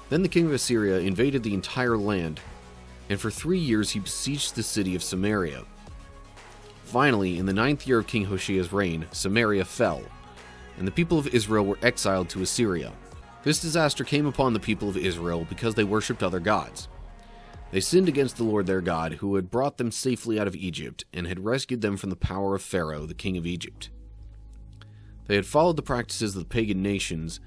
Then the king of Assyria invaded the entire land, and for 3 years he besieged the city of Samaria. Finally, in the 9th year of King Hoshea's reign, Samaria fell, and the people of Israel were exiled to Assyria. This disaster came upon the people of Israel because they worshipped other gods. They sinned against the Lord their God, who had brought them safely out of Egypt, and had rescued them from the power of Pharaoh, the king of Egypt. They had followed the practices of the pagan nations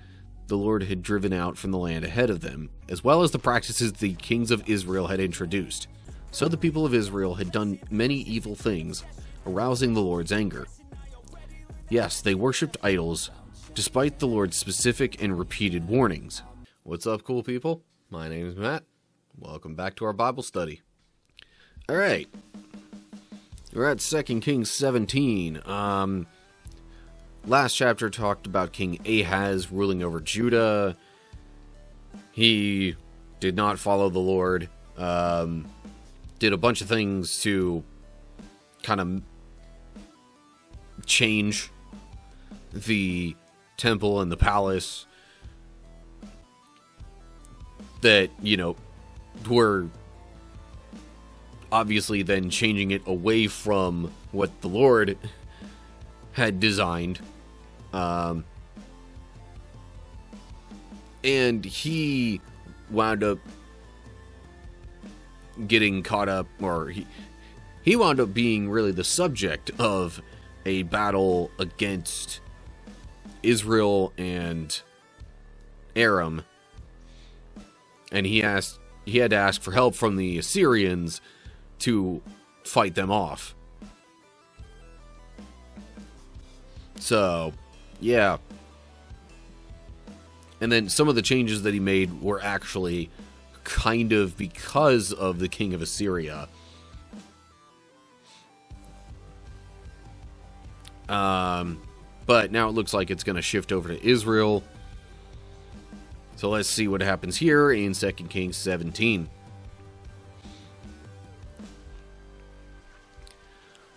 the Lord had driven out from the land ahead of them, as well as the practices the kings of Israel had introduced. So the people of Israel had done many evil things, arousing the Lord's anger. Yes, they worshipped idols, despite the Lord's specific and repeated warnings. What's up, cool people? My name is Matt. Welcome back to our Bible study. Alright. We're at 2 Kings 17. Last chapter talked about King Ahaz ruling over Judah. He did not follow the Lord. Did a bunch of things to kind of change the temple and the palace that, were obviously then changing it away from what the Lord had designed. And he wound up getting caught up, or he wound up being really the subject of a battle against Israel and Aram. And he had to ask for help from the Assyrians to fight them off. So, yeah. And then some of the changes that he made were actually kind of because of the king of Assyria. But now it looks like it's going to shift over to Israel. So let's see what happens here in 2 Kings 17.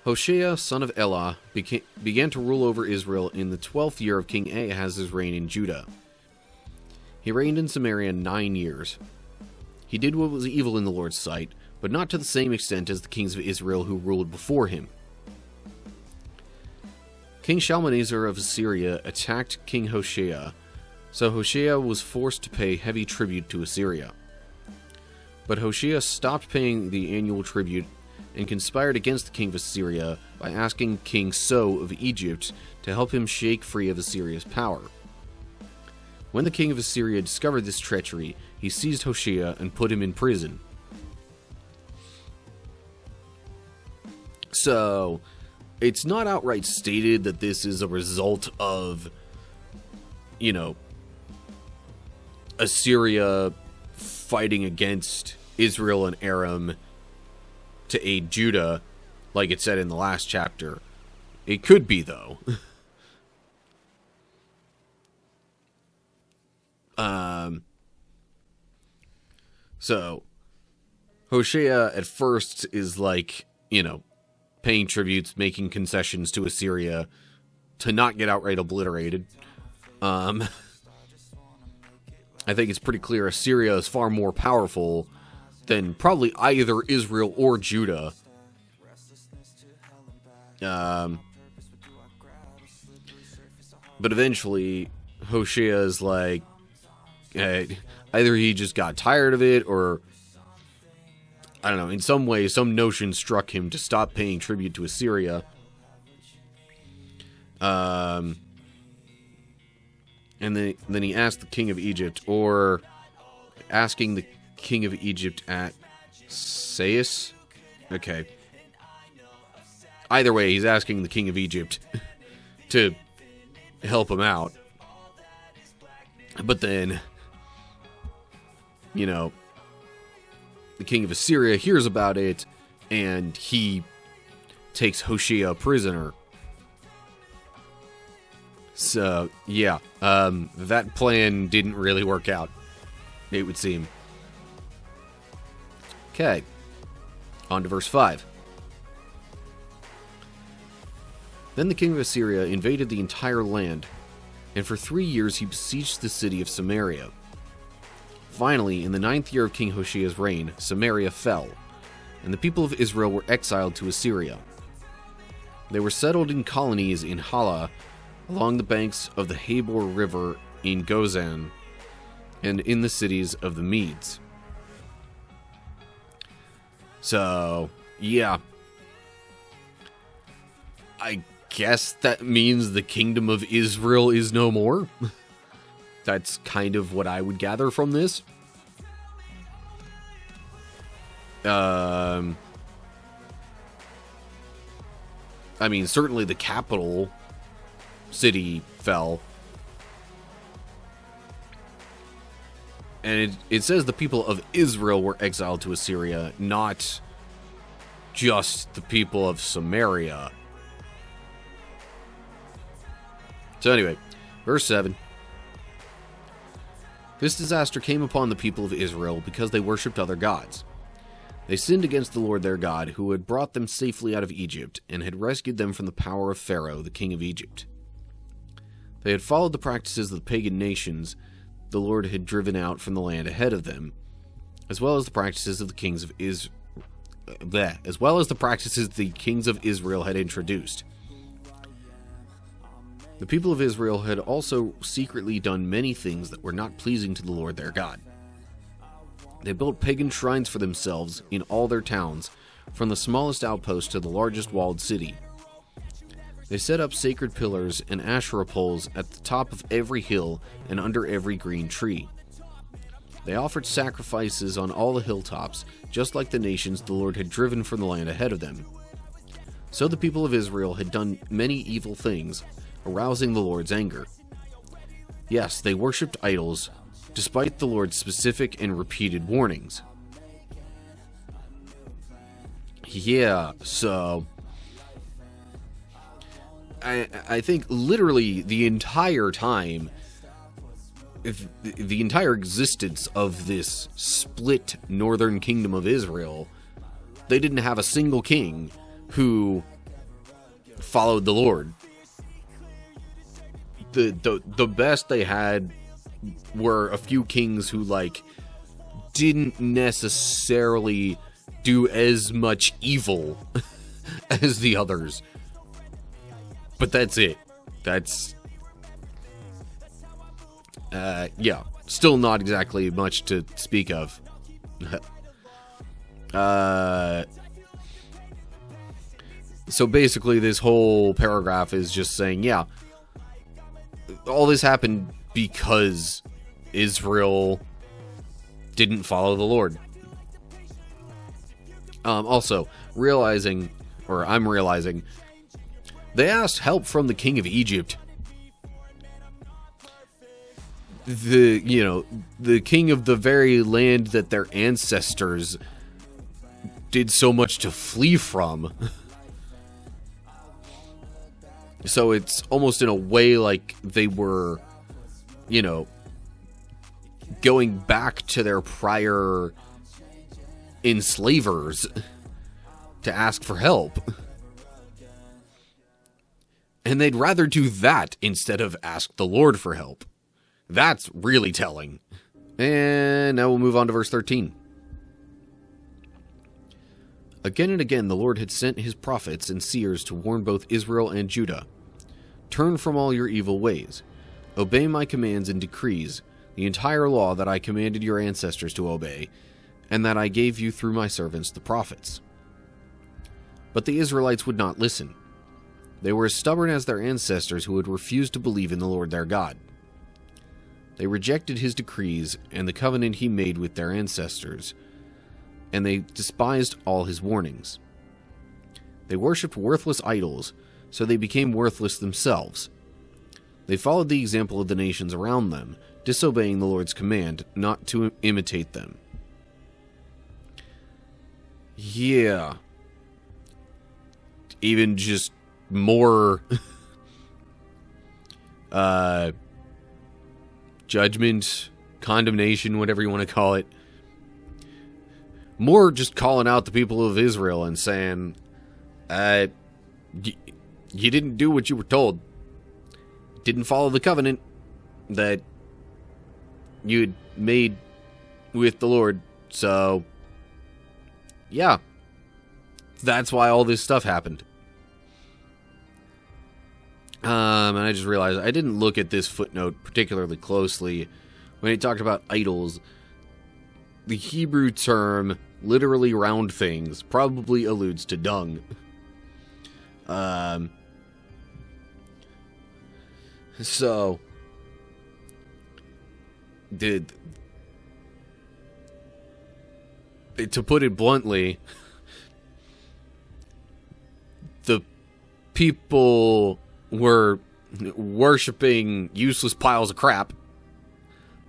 Hoshea, son of Elah, began to rule over Israel in the 12th year of King Ahaz's reign in Judah. He reigned in Samaria 9 years. He did what was evil in the Lord's sight, but not to the same extent as the kings of Israel who ruled before him. King Shalmaneser of Assyria attacked King Hoshea, so Hoshea was forced to pay heavy tribute to Assyria. But Hoshea stopped paying the annual tribute and conspired against the king of Assyria by asking King So of Egypt to help him shake free of Assyria's power. When the king of Assyria discovered this treachery, he seized Hoshea and put him in prison. So, it's not outright stated that this is a result of, Assyria fighting against Israel and Aram to aid Judah, like it said in the last chapter. It could be, though. So, Hoshea at first is like, paying tributes, making concessions to Assyria to not get outright obliterated. I think it's pretty clear Assyria is far more powerful than probably either Israel or Judah. But eventually, Hoshea is like, either he just got tired of it, or I don't know, in some way, some notion struck him to stop paying tribute to Assyria. And then he asked the king of Egypt, or asking the king of Egypt at Sais? Okay. Either way, he's asking the king of Egypt to help him out. But then, the king of Assyria hears about it, and he takes Hoshea prisoner. So, yeah, that plan didn't really work out, it would seem. Okay, on to verse 5. Then the king of Assyria invaded the entire land, and for 3 years he besieged the city of Samaria. Finally, in the 9th year of King Hoshea's reign, Samaria fell, and the people of Israel were exiled to Assyria. They were settled in colonies in Hala, along the banks of the Habor River in Gozan, and in the cities of the Medes. So, yeah. I guess that means the kingdom of Israel is no more. That's kind of what I would gather from this. I mean, certainly the capital city fell. And it says the people of Israel were exiled to Assyria, not just the people of Samaria. So anyway, verse 7. This disaster came upon the people of Israel because they worshipped other gods. They sinned against the Lord their God, who had brought them safely out of Egypt, and had rescued them from the power of Pharaoh, the king of Egypt. They had followed the practices of the pagan nations the Lord had driven out from the land ahead of them, as well as the practices of the kings of Israel had introduced. The people of Israel had also secretly done many things that were not pleasing to the Lord their God. They built pagan shrines for themselves in all their towns, from the smallest outpost to the largest walled city. They set up sacred pillars and Asherah poles at the top of every hill and under every green tree. They offered sacrifices on all the hilltops, just like the nations the Lord had driven from the land ahead of them. So the people of Israel had done many evil things, arousing the Lord's anger. Yes, they worshipped idols, despite the Lord's specific and repeated warnings. Yeah, so I think literally the entire time, the entire existence of this split northern kingdom of Israel, they didn't have a single king who followed the Lord. The best they had were a few kings who, like, didn't necessarily do as much evil as the others. But that's it. That's... yeah. Still not exactly much to speak of. So basically this whole paragraph is just saying, yeah, all this happened because Israel didn't follow the Lord. Also, I'm realizing, they asked help from the king of Egypt. The king of the very land that their ancestors did so much to flee from. So it's almost in a way like they were, going back to their prior enslavers to ask for help. And they'd rather do that instead of ask the Lord for help. That's really telling. And now we'll move on to verse 13. Again and again the Lord had sent his prophets and seers to warn both Israel and Judah. Turn from all your evil ways. Obey my commands and decrees, the entire law that I commanded your ancestors to obey, and that I gave you through my servants the prophets. But the Israelites would not listen. They were as stubborn as their ancestors who had refused to believe in the Lord their God. They rejected his decrees and the covenant he made with their ancestors, and they despised all his warnings. They worshipped worthless idols, so they became worthless themselves. They followed the example of the nations around them, disobeying the Lord's command not to imitate them. Yeah. Even just more judgment, condemnation, whatever you want to call it. More just calling out the people of Israel and saying, you didn't do what you were told. Didn't follow the covenant that you had made with the Lord. So, yeah. That's why all this stuff happened. And I just realized I didn't look at this footnote particularly closely. When he talked about idols, the Hebrew term, literally round things, probably alludes to dung. So, to put it bluntly, the people were worshipping useless piles of crap,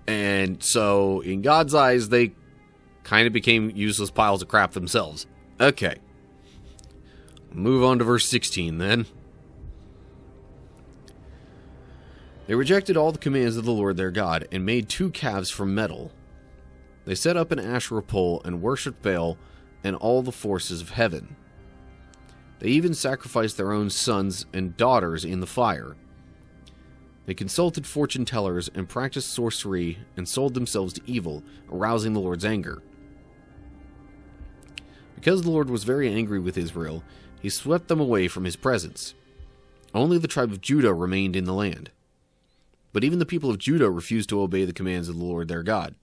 and so in God's eyes they kind of became useless piles of crap themselves. Okay, move on to verse 16 then. They rejected all the commands of the Lord their God and made 2 calves from metal. They set up an Asherah pole and worshipped Baal and all the forces of heaven. They even sacrificed their own sons and daughters in the fire. They consulted fortune tellers and practiced sorcery and sold themselves to evil, arousing the Lord's anger. Because the Lord was very angry with Israel, he swept them away from his presence. Only the tribe of Judah remained in the land. But even the people of Judah refused to obey the commands of the Lord their God,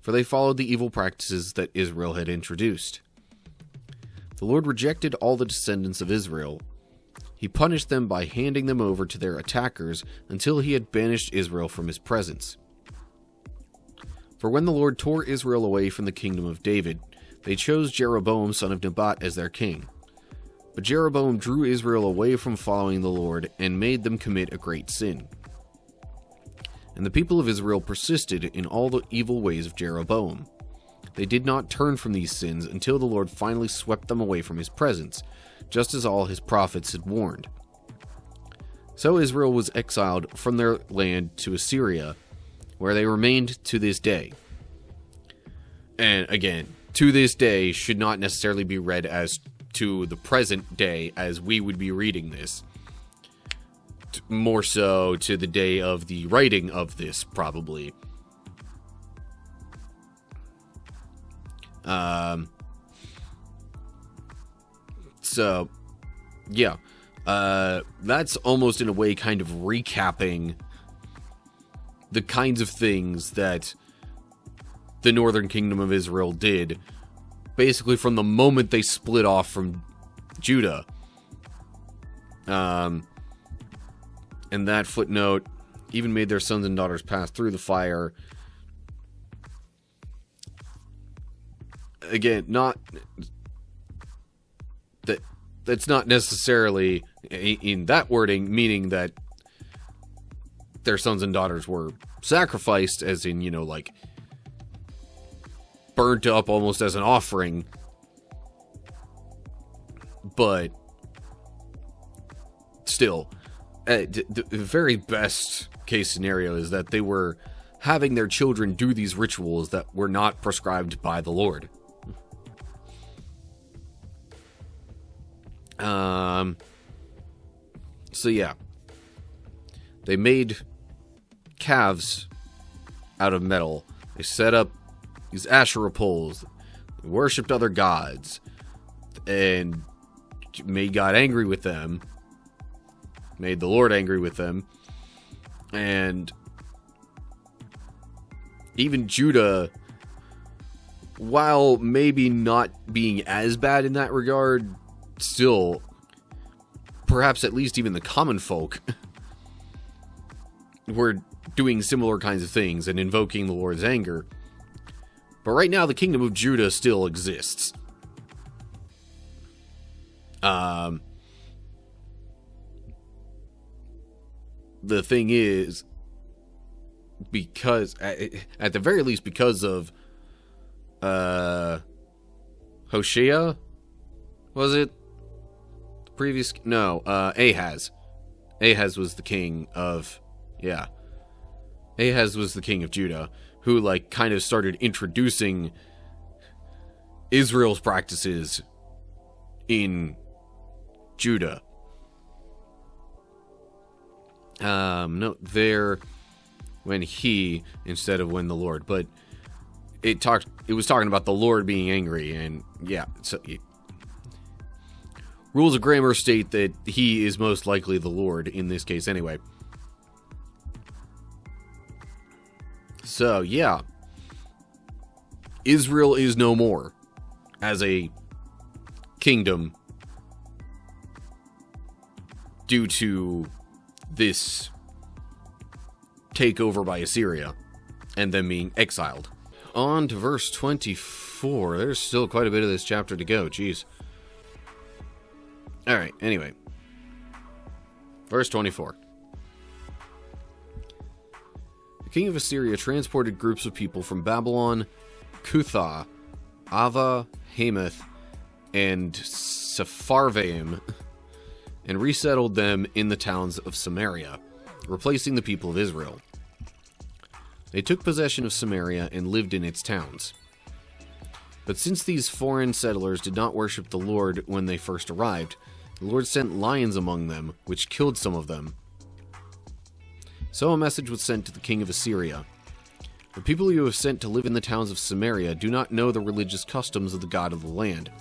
for they followed the evil practices that Israel had introduced. The Lord rejected all the descendants of Israel. He punished them by handing them over to their attackers until he had banished Israel from his presence. For when the Lord tore Israel away from the kingdom of David, they chose Jeroboam son of Nebat as their king. But Jeroboam drew Israel away from following the Lord and made them commit a great sin. And the people of Israel persisted in all the evil ways of Jeroboam. They did not turn from these sins until the Lord finally swept them away from his presence, just as all his prophets had warned. So Israel was exiled from their land to Assyria, where they remained to this day. And again, to this day should not necessarily be read as to the present day as we would be reading this. More so to the day of the writing of this, probably. So, yeah. That's almost in a way kind of recapping the kinds of things that the Northern Kingdom of Israel did, basically from the moment they split off from Judah. And that footnote even made their sons and daughters pass through the fire. Again, that's not necessarily in that wording, meaning that their sons and daughters were sacrificed, as in, like burnt up almost as an offering. But still, the very best case scenario is that they were having their children do these rituals that were not prescribed by the Lord. So yeah, they made calves out of metal. They set up these Asherah poles. They worshipped other gods, and made God angry with them. Made the Lord angry with them, and even Judah, while maybe not being as bad in that regard, still, perhaps at least even the common folk were doing similar kinds of things and invoking the Lord's anger. But right now, the kingdom of Judah still exists. The thing is, because, at the very least, because of Hoshea, was it? Previous, no, Ahaz. Ahaz was the king of, Ahaz was the king of Judah, who, kind of started introducing Israel's practices in Judah. Note there, when he, instead of when the Lord, but it was talking about the Lord being angry, and yeah, so rules of grammar state that he is most likely the Lord in this case anyway. So, yeah. Israel is no more as a kingdom due to this takeover by Assyria and them being exiled. On to verse 24. There's still quite a bit of this chapter to go. Jeez. Alright, anyway. Verse 24. The king of Assyria transported groups of people from Babylon, Cuthah, Ava, Hamath, and Sepharvaim, and resettled them in the towns of Samaria, replacing the people of Israel. They took possession of Samaria and lived in its towns. But since these foreign settlers did not worship the Lord when they first arrived, the Lord sent lions among them, which killed some of them. So a message was sent to the king of Assyria. The people you have sent to live in the towns of Samaria do not know the religious customs of the God of the land.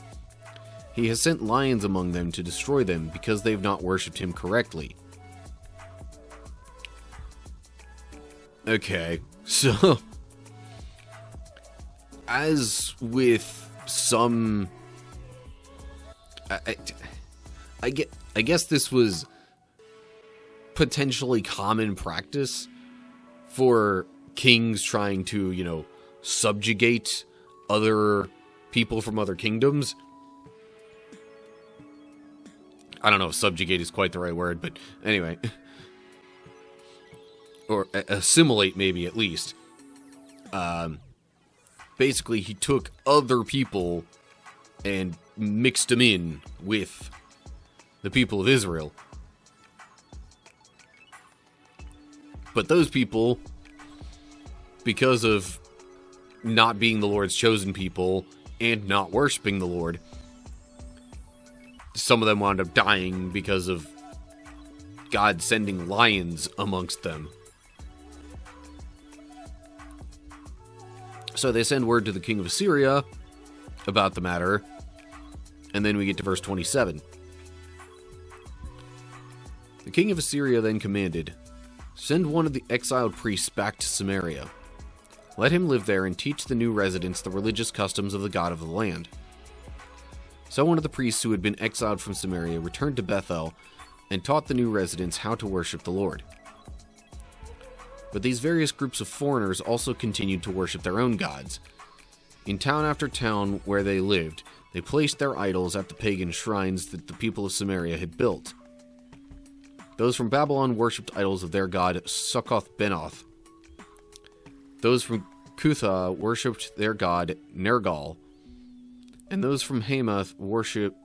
He has sent lions among them to destroy them because they have not worshipped him correctly. Okay, so as with some, I guess this was potentially common practice for kings trying to, subjugate other people from other kingdoms. I don't know if subjugate is quite the right word, but anyway. Or assimilate, maybe, at least. Basically, he took other people and mixed them in with the people of Israel. But those people, because of not being the Lord's chosen people and not worshiping the Lord, some of them wound up dying because of God sending lions amongst them. So they send word to the king of Assyria about the matter, and then we get to verse 27. The king of Assyria then commanded, "Send one of the exiled priests back to Samaria. Let him live there and teach the new residents the religious customs of the God of the land." So one of the priests who had been exiled from Samaria returned to Bethel and taught the new residents how to worship the Lord. But these various groups of foreigners also continued to worship their own gods. In town after town where they lived, they placed their idols at the pagan shrines that the people of Samaria had built. Those from Babylon worshipped idols of their god Succoth-Benoth. Those from Cuthah worshipped their god Nergal. And those from Hamath worshipped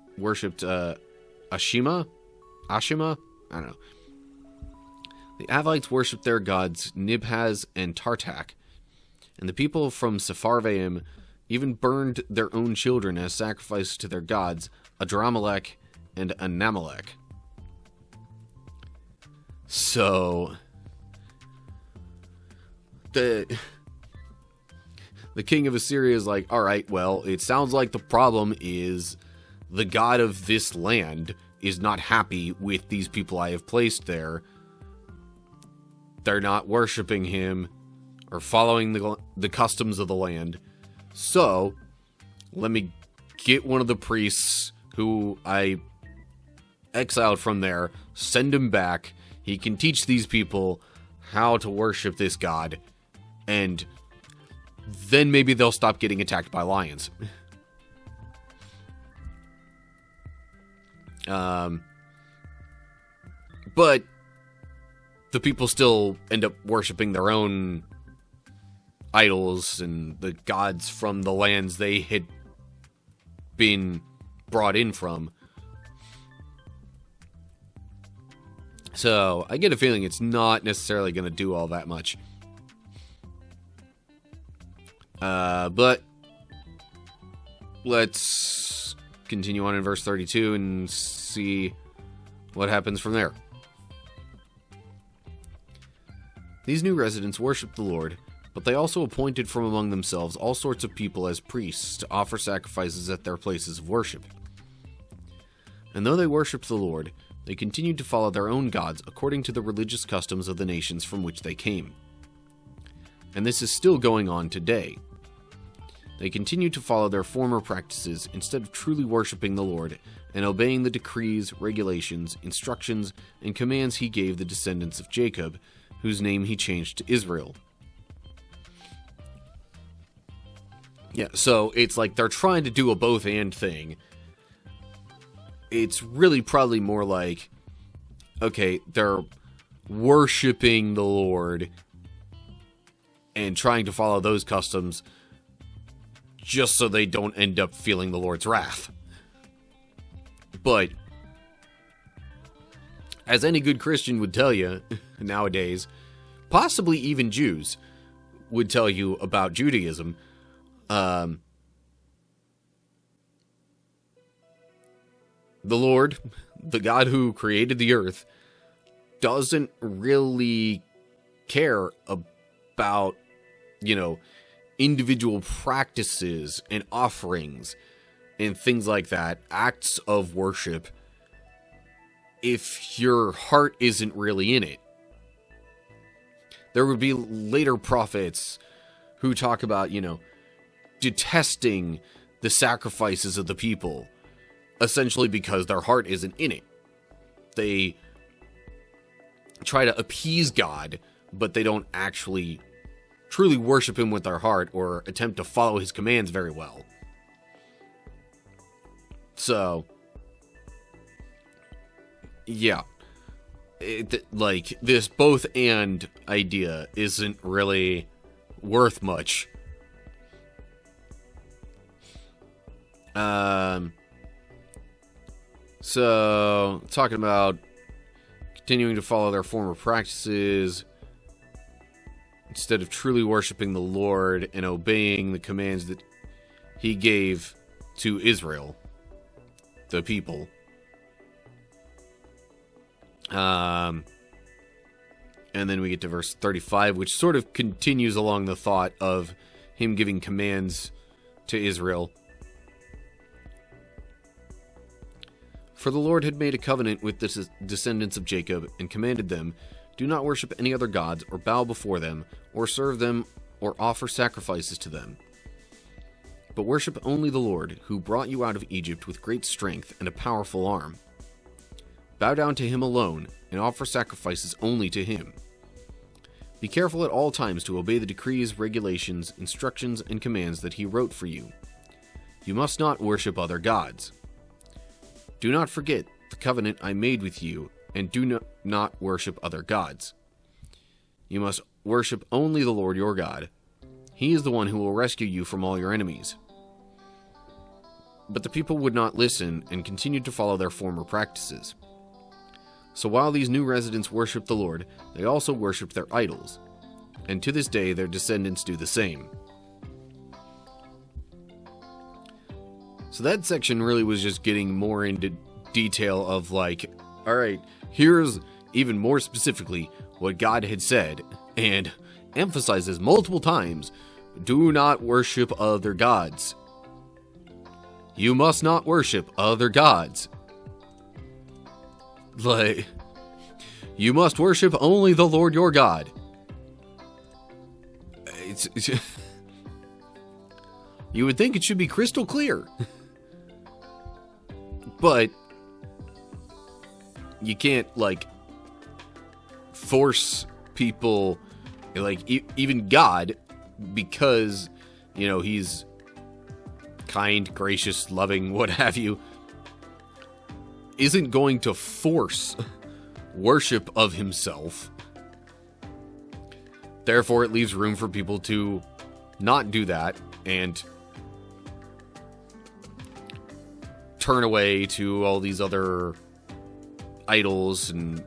Ashima? I don't know. The Avites worshipped their gods Nibhaz and Tartak, and the people from Sepharvaim even burned their own children as sacrifices to their gods Adramelech and Anamelech. So, the king of Assyria is like, alright, well, it sounds like the problem is the god of this land is not happy with these people I have placed there. They're not worshiping him or following the customs of the land. So, let me get one of the priests who I exiled from there, send him back. He can teach these people how to worship this god, and then maybe they'll stop getting attacked by lions. But the people still end up worshiping their own idols and the gods from the lands they had been brought in from. So, I get a feeling it's not necessarily going to do all that much. But let's continue on in verse 32 and see what happens from there. These new residents worshipped the Lord, but they also appointed from among themselves all sorts of people as priests to offer sacrifices at their places of worship. And though they worshipped the Lord, they continued to follow their own gods according to the religious customs of the nations from which they came. And this is still going on today. They continue to follow their former practices instead of truly worshipping the Lord and obeying the decrees, regulations, instructions, and commands he gave the descendants of Jacob, whose name he changed to Israel. Yeah, so it's like they're trying to do a both-and thing. It's really probably more like, okay, they're worshipping the Lord and trying to follow those customs just so they don't end up feeling the Lord's wrath. But, as any good Christian would tell you nowadays, possibly even Jews would tell you about Judaism, the Lord, the God who created the earth, doesn't really care about, individual practices and offerings and things like that, acts of worship, if your heart isn't really in it. There would be later prophets who talk about, detesting the sacrifices of the people, essentially because their heart isn't in it. They try to appease God, but they don't actually truly worship him with their heart or attempt to follow his commands very well. So, yeah. This both and idea isn't really worth much. So, talking about continuing to follow their former practices instead of truly worshiping the Lord and obeying the commands that he gave to Israel, the people. And then we get to verse 35, which sort of continues along the thought of him giving commands to Israel. For the Lord had made a covenant with the descendants of Jacob and commanded them, "Do not worship any other gods or bow before them or serve them or offer sacrifices to them. But worship only the Lord, who brought you out of Egypt with great strength and a powerful arm. Bow down to him alone and offer sacrifices only to him. Be careful at all times to obey the decrees, regulations, instructions, and commands that he wrote for you. You must not worship other gods. Do not forget the covenant I made with you, and do not worship other gods. You must worship only the Lord your God. He is the one who will rescue you from all your enemies." But the people would not listen and continued to follow their former practices. So while these new residents worshipped the Lord, they also worshipped their idols, and to this day their descendants do the same. So that section really was just getting more into detail of alright, here's even more specifically what God had said, and emphasizes multiple times, do not worship other gods. You must not worship other gods. You must worship only the Lord your God. You would think it should be crystal clear. But you can't, force people, even God, because, he's kind, gracious, loving, what have you, isn't going to force worship of himself. Therefore, it leaves room for people to not do that and turn away to all these other idols and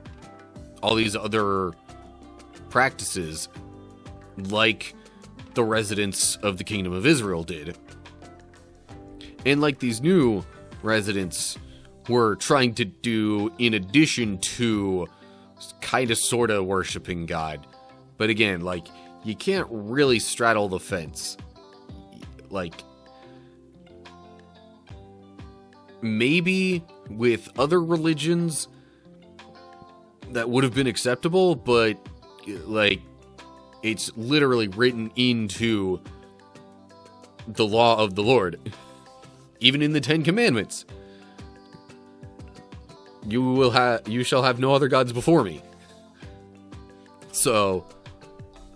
all these other practices like the residents of the kingdom of Israel did. And like these new residents were trying to do in addition to kind of sort of worshiping God. But again, you can't really straddle the fence. Like, maybe with other religions that would have been acceptable, but, like, it's literally written into the law of the Lord. Even in the Ten Commandments. You shall have no other gods before me. So,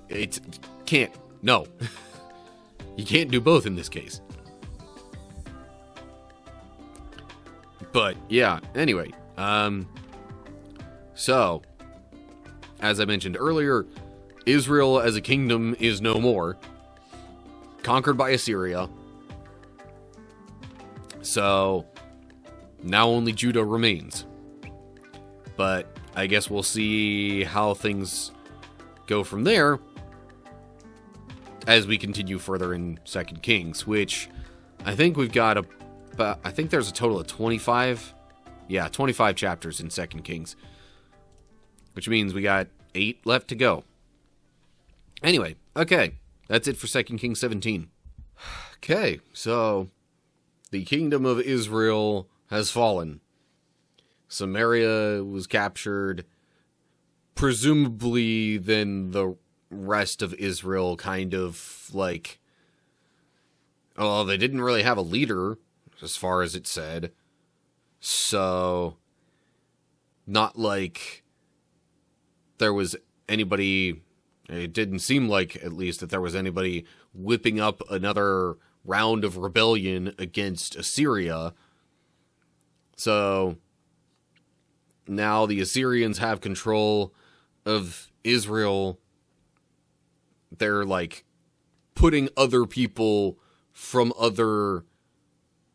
it can't. No. You can't do both in this case. But, yeah, anyway. So, as I mentioned earlier, Israel as a kingdom is no more. Conquered by Assyria. So, now only Judah remains. But I guess we'll see how things go from there as we continue further in 2 Kings, which I think we've got I think there's a total of 25. Yeah, 25 chapters in 2 Kings. Which means we got 8 left to go. Anyway, okay. That's it for 2 Kings 17. Okay, so the kingdom of Israel has fallen. Samaria was captured. Presumably, then the rest of Israel kind of, like... Well, they didn't really have a leader, as far as it said. So, not like there was anybody... It didn't seem like, at least, that there was anybody whipping up another round of rebellion against Assyria. So, now the Assyrians have control of Israel. They're, like, putting other people from other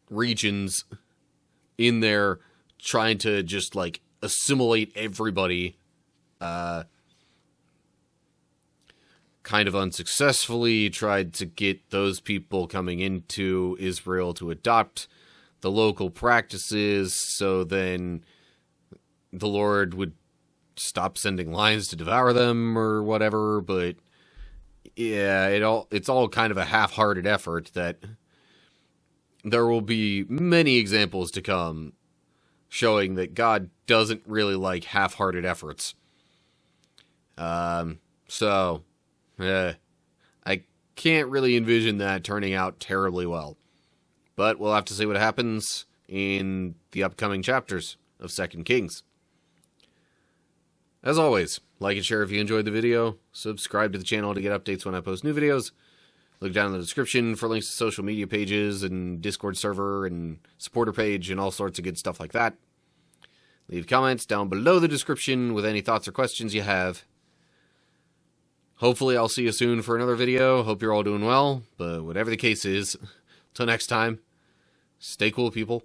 regions in there, trying to just, like, assimilate everybody. Kind of unsuccessfully tried to get those people coming into Israel to adopt the local practices, so then the Lord would stop sending lions to devour them or whatever. But yeah, it's all kind of a half-hearted effort that there will be many examples to come showing that God doesn't really like half-hearted efforts. So I can't really envision that turning out terribly well. But we'll have to see what happens in the upcoming chapters of 2 Kings. As always, like and share if you enjoyed the video. Subscribe to the channel to get updates when I post new videos. Look down in the description for links to social media pages and Discord server and supporter page and all sorts of good stuff like that. Leave comments down below the description with any thoughts or questions you have. Hopefully I'll see you soon for another video. Hope you're all doing well. But whatever the case is, till next time, stay cool, people.